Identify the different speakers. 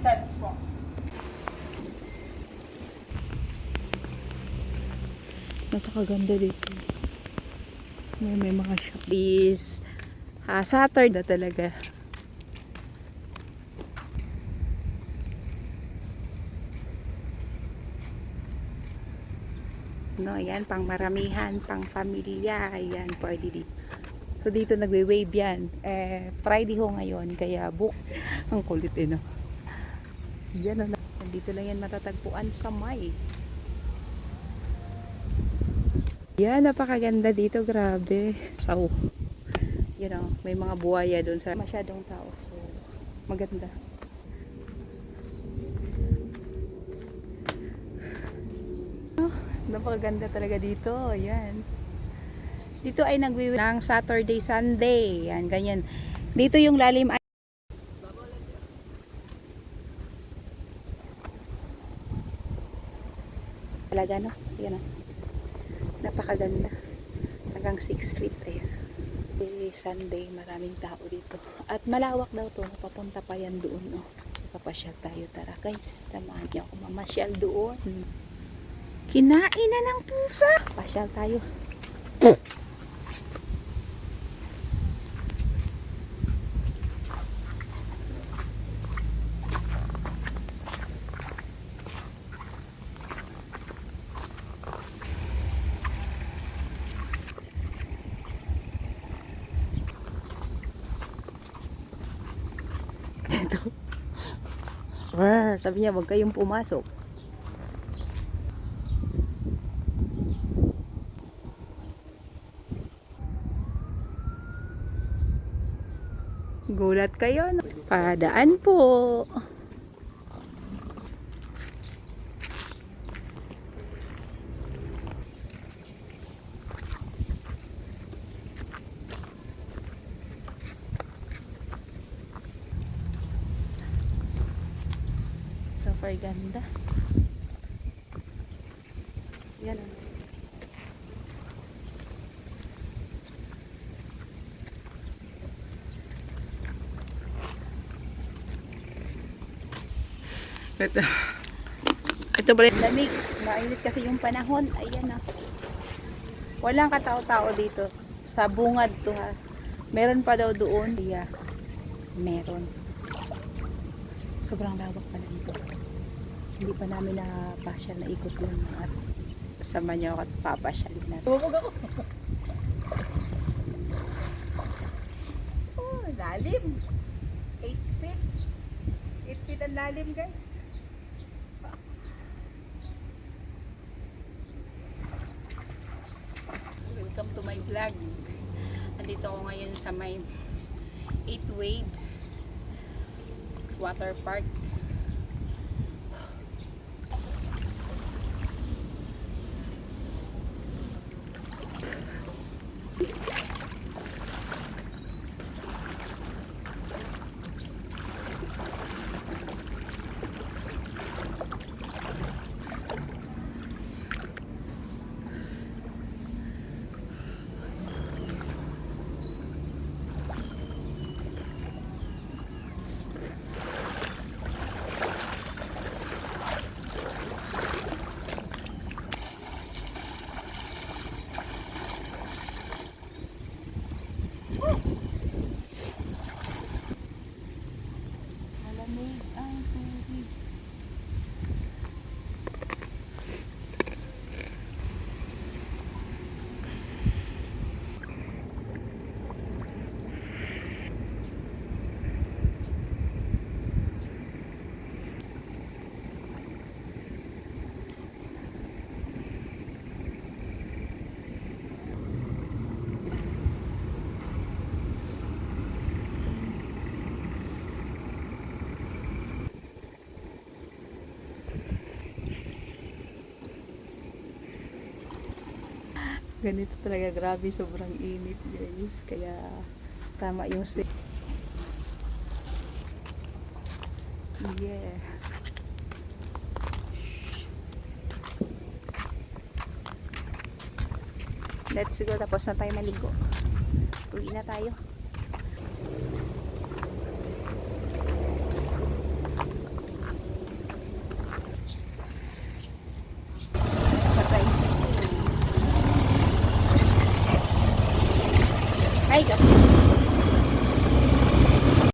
Speaker 1: cents po.
Speaker 2: Napakaganda dito. May mga shop. Is Saturday talaga. No, yan, pang maramihan, pang pamilya, ayan, pwede dito. So, dito nagwe-wave yan. Friday ho ngayon, kaya book. Ang kulit no? Yan, no, dito lang yan matatagpuan sa May. Yan, napakaganda dito, grabe. So, you know, may mga buhaya doon sa masyadong tao. So, maganda. Napakaganda talaga dito. Ayan. Dito ay nagwiwi ng Saturday, Sunday. Yan, ganyan. Dito yung lalim ay talaga, no? Ayan, no? Napakaganda. Hanggang 6 feet. Ayan. Sunday, maraming tao dito. At malawak daw to. Papunta pa yan doon, no? So, papasyal tayo. Tara, guys. Samahan niyo ako mamasyal doon. Kinain na ng pusa. Pasyal tayo. Ito. Sabi niya, huwag kayong pumasok. Gulat kayo, no? Padaan po. Super ganda. Yan. Ito pala lamig. Mainit kasi yung panahon. Ayan na. Walang katao-tao dito. Sa bungad to, ha. Meron pa daw doon. Yeah. Meron. Sobrang lawak pala dito. Hindi pa namin napasyal na ikot yun. At sama niyo at papasyalin natin.
Speaker 1: Bumog ako. Oh, lalim. 8 feet. 8 feet ang lalim, guys. Welcome to my vlog. Andito ako ngayon sa may 8 Wave Water Park. Malamig ang tubig.
Speaker 2: Ganito talaga, grabe, sobrang init, guys. Kaya tama yung yeah. Let's go, tapos na tayo maligo. Uwi na tayo.
Speaker 1: Hi, go.